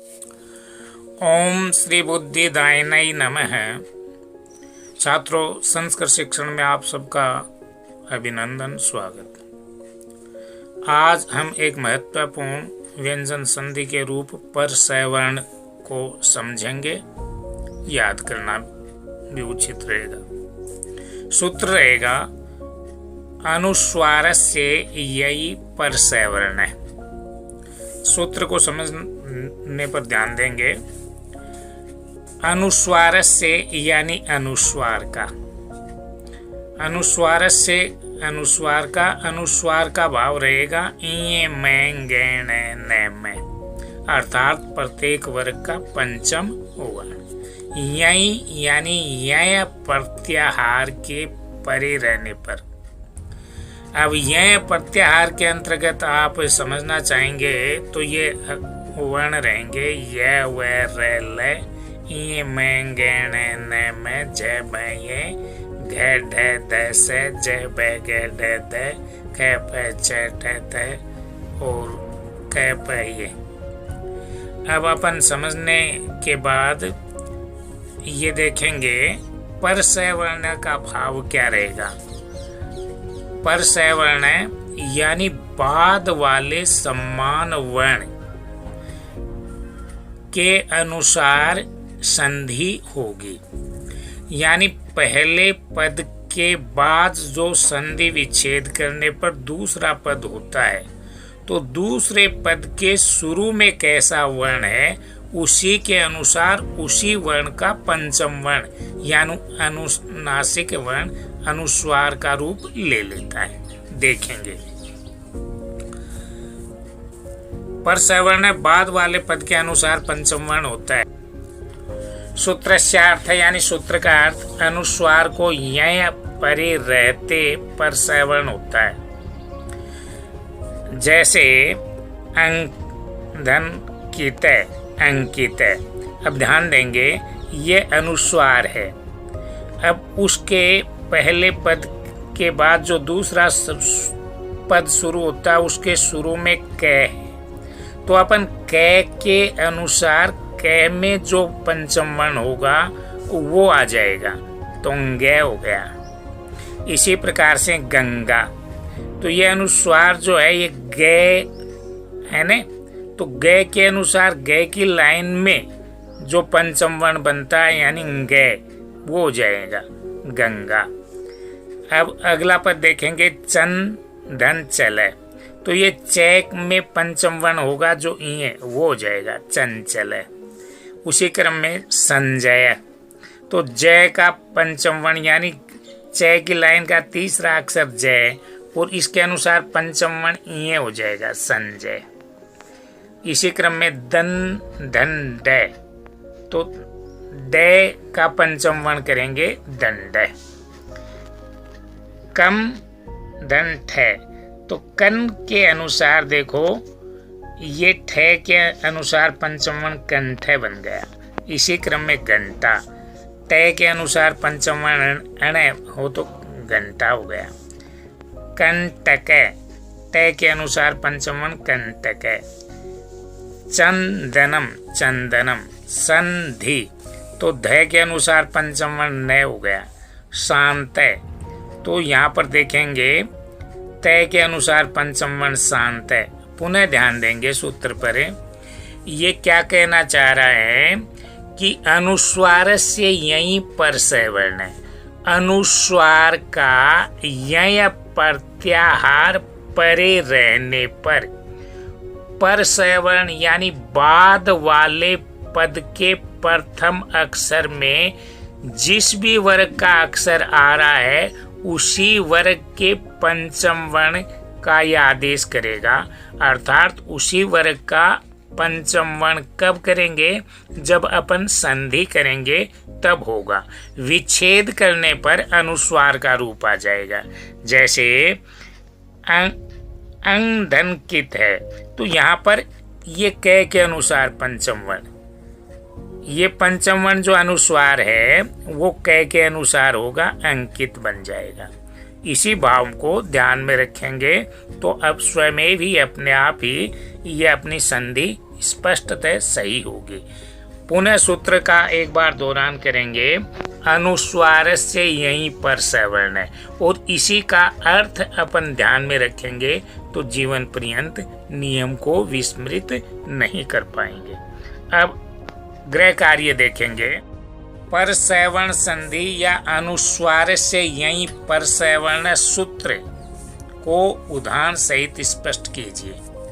ओम श्री बुद्धिदायिनै नमः। छात्रों, संस्कृत शिक्षण में आप सबका अभिनंदन, स्वागत। आज हम एक महत्वपूर्ण व्यंजन संधि के रूप पर सवर्ण को समझेंगे। याद करना भी उचित रहेगा। सूत्र रहेगा अनुस्वारस्य ययि पर सवर्ण। सूत्र को समझने पर ध्यान देंगे। अनुस्वार से यानी अनुस्वार का, अनुस्वार से अनुस्वार का भाव रहेगा इये में गैण न में, अर्थात प्रत्येक वर्ग का पंचम होगा। यही यानी यय प्रत्याहार के परे रहने पर। अब यह प्रत्याहार के अंतर्गत आप समझना चाहेंगे तो ये वर्ण रहेंगे य व र ल इ में गैण न में ज ब ये घ ढ द से ज ब ग ढ द ख प छ ठ थ और क प ये। अब अपन समझने के बाद ये देखेंगे पर सवर्ण का भाव क्या रहेगा। पर सवर्ण यानी बाद वाले समान वर्ण के अनुसार संधि होगी, यानी पहले पद के बाद जो संधि विच्छेद करने पर दूसरा पद होता है तो दूसरे पद के शुरू में कैसा वर्ण है उसी के अनुसार उसी वर्ण का पंचम वर्ण यानी अनुनासिक वर्ण अनुस्वार का रूप ले लेता है। देखेंगे पर सवर्ण बाद वाले पद के अनुसार पंचम वर्ण होता है। सूत्रस्यार्थ यानी सूत्र का अर्थ अनुस्वार को यय परे रहते पर सवर्ण होता है। जैसे धन कित अंकित। अब ध्यान देंगे ये अनुस्वार है। अब उसके पहले पद के बाद जो दूसरा पद शुरू होता है उसके शुरू में क है, तो अपन क के अनुसार क में जो पंचम वर्ण होगा वो आ जाएगा, तो ग हो गया। इसी प्रकार से गंगा, तो ये अनुस्वार जो है ये ग है न, तो ग के अनुसार ग की लाइन में जो पंचम वर्ण बनता है यानी ग वो हो जाएगा गंगा। अब अगला पद देखेंगे चन धन चले, तो ये चैक में पंचम वर्ण होगा जो ये वो हो जाएगा चंचल। उसी क्रम में संजय, तो जय का पंचम वर्ण यानी चय की लाइन का तीसरा अक्षर जय और इसके अनुसार पंचम वर्ण ये हो जाएगा संजय। इसी क्रम में दन धन ड, तो ड का पंचम वर्ण करेंगे दंड। कम धन ठ, तो कन के अनुसार देखो ये ठ के अनुसार पंचम वर्ण कंठ बन गया। इसी क्रम में घंटा, ट के अनुसार पंचम वर्ण अण हो तो घंटा हो गया। कंटक, ट के अनुसार पंचम वर्ण कंटक। चंदनम चंदनम। संधि, तो ध के अनुसार पंचम वर्ण न हो गया। शांत, तो यहाँ पर देखेंगे तय के अनुसार पंचम वर्ण शांत है। पुनः ध्यान देंगे सूत्र पर। ये क्या कहना चाह रहा है कि अनुस्वार से यही पर सवर्ण है। अनुस्वार का यय प्रत्याहार परे रहने पर सवर्ण यानी बाद वाले पद के प्रथम अक्षर में जिस भी वर्ग का अक्षर आ रहा है उसी वर्ग के पंचम वर्ण का यह आदेश करेगा। अर्थात उसी वर्ग का पंचम वर्ण कब करेंगे, जब अपन संधि करेंगे तब होगा। विच्छेद करने पर अनुस्वार का रूप आ जाएगा। जैसे अंग धन कित है, तो यहाँ पर ये क के अनुसार पंचम वर्ण, ये पंचम वर्ण जो अनुस्वार है वो क के अनुसार होगा, अंकित बन जाएगा। इसी भाव को ध्यान में रखेंगे तो अब स्वयं भी अपने आप ही ये अपनी संधि स्पष्टतः सही होगी। पुनः सूत्र का एक बार दोहरान करेंगे। अनुस्वार से यहीं पर सवर्ण है और इसी का अर्थ अपन ध्यान में रखेंगे तो जीवन पर्यंत नियम को विस्मृत नहीं कर पाएंगे। अब गृह कार्य देखेंगे। परसवर्ण संधि या अनुस्वार से यहीं परसवर्ण सूत्र को उदाहरण सहित स्पष्ट कीजिए।